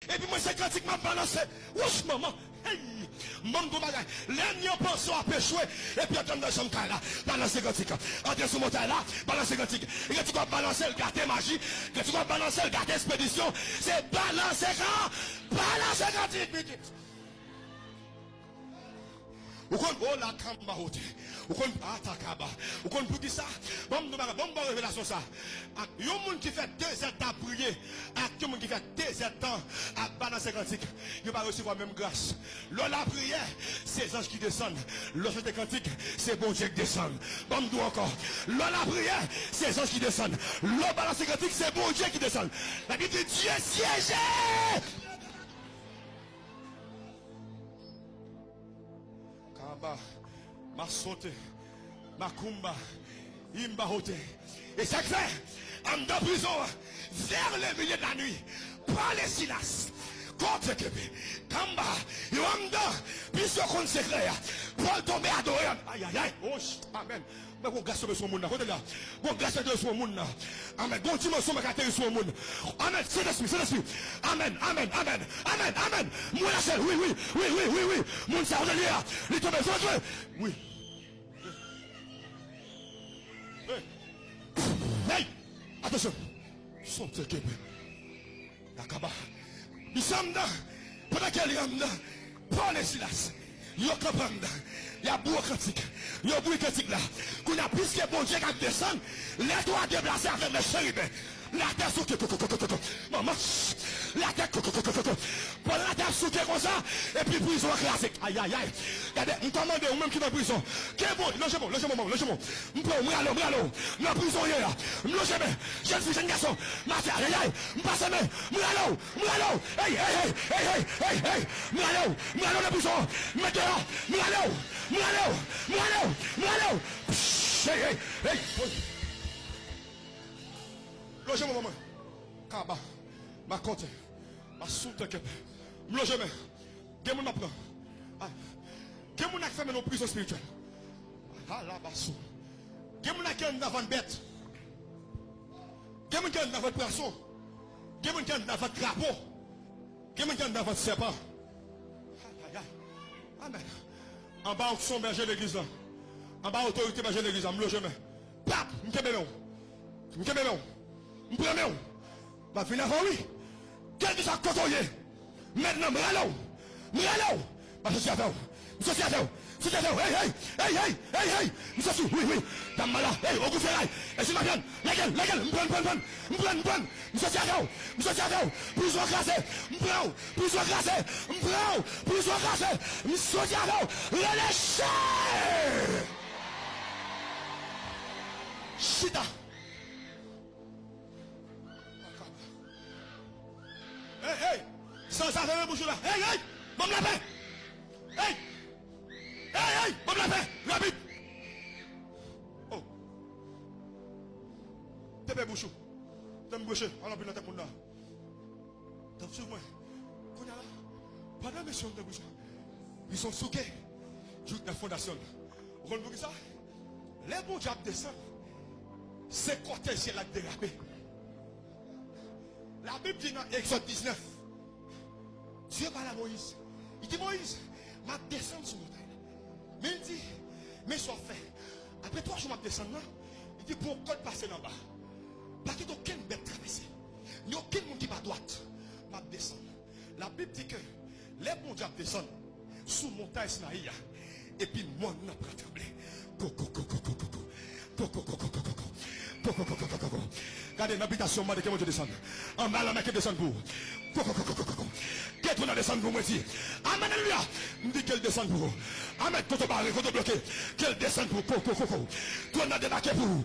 Et puis moi c'est quand m'a balancé. Ouch maman. Hey. Maman go bagay. L'ennemi pense à pécher et puis attendre dans son cas là. Balancer cantique. Entrer sur montagne là, balancer cantique. Et tu vas balancer le gâteau magie, que tu vas balancer le gâteau expédition, c'est balancer quand balancer cantique. Ou kon oh la kamba hote. Ou kon atakaba. Ou kon pour qui ça? Bon révélation ça. Yon moun qui fait 2 heures à prier, ak yon moun qui fait 2 heures temps à balancer cantique, il va recevoir même grâce. L'on la prière, c'est les anges qui descendent. L'autre des cantiques, c'est bon Dieu qui descend. Bon nous encore. L'on la prière, c'est les anges qui descendent. L'on balancer cantique, c'est bon Dieu qui descend. La Bible dit Dieu siège. Kaba, ma sote, ma kumba, imba hote. Et ça fait, en de prison, vers le milieu de la nuit, par les silas, contre Kébé, Kamba, Yamda, puisque qu'on secret, pour tomber adorer. Aïe aïe aïe, oh, amen. Mais bon, grâce sur mon monde, là, bon, grâce sur mon monde, amen. Bon, tu me sens caractère sur mon monde, amen. C'est l'esprit, amen, amen, amen, amen, amen. Moi la seule, oui, mon ça on est là, il tombe sur toi, oui. Hey, attention, son Kébé, la Kaba. Nous sommes là, pendant qu'elle est là, pour les silas, il y a il y a beaucoup de critiques, il y a beaucoup de critiques là. Qu'on a plus que bon Dieu qui descend, les doigts déplacés avec le chérubin. La terre sous maman, la terre pendant la terre sous comme ça, et puis prison classique. Aïe aïe aïe. Regardez, on commande ou même qui dans prison. Qu'est bon, logez-moi. M'allons, la prison est là. Logez-moi, jeune fille, jeune garçon, ma terre, aïe aïe, m'passe main, m'allons, hey, m'allons la prison, mettez-la, m'allons, hey. Logez-moi, maman. Kaba, ma côte, ma soute, logez-moi. Qu'est-ce qu'on apprend? Qu'est-ce qu'on a fait dans nos prisons spirituelles? Ah là, bassou. Qu'est-ce qu'on a fait dans votre bête? Qu'est-ce qu'on a fait dans votre poisson? Qu'est-ce qu'on a fait dans votre crapaud? Qu'est-ce qu'on a fait dans votre serpent? Aïe, aïe, amen. En bas, on sont berger de l'église là. En bas, autorité berger de l'église là. Logez-moi. Pap, m'kebelon. M'premez, ma fin avant oui. Quel que soit côtoyé. Maintenant, m'allons. Ma société, hey, monsieur, oui, dame là, hey, au gouvernail, et c'est ma viande, laquelle, m'prends, monsieur, plus soit classé, m'prends, monsieur, relâchez! Chita! Hey, sans ça, le bouchon là. Hey, bon la paix. Hey, bon la paix. Rapide. Oh. T'es bouchon. T'es bouché. On a pris notre monde là. T'as vu moi? Qu'on a là. Pendant mes choses de bouchon. Ils sont souqués. Joue la fondation. Vous comprenez ça? Les bons diables descendent. C'est côté ciel là dérapé. La Bible dit dans Exode 19, Dieu parle à Moïse. Il dit Moïse, m'a descendre sur montagne. Mais il dit, mais soit fait. Après 3 jours, m'a descendre là. Il dit pourquoi passer en bas? Parce qu'il n'y a aucune bête traversée. Il n'y a aucun monde qui va à droite. M'a descendre. La Bible dit que les bons diables descendent sous montagne Sinaï. Et puis moi, on n'a pas tremblé. Regardez l'habitation, moi, de que je descends. En bas, la main qui descend pour. Qu'est-ce qu'on a descendu pour moi ici? Amen, alléluia. Je dis qu'elle descend pour. Amen, quand on barre, quand on bloqué. Qu'elle descend pour. Toi, on a débarqué pour.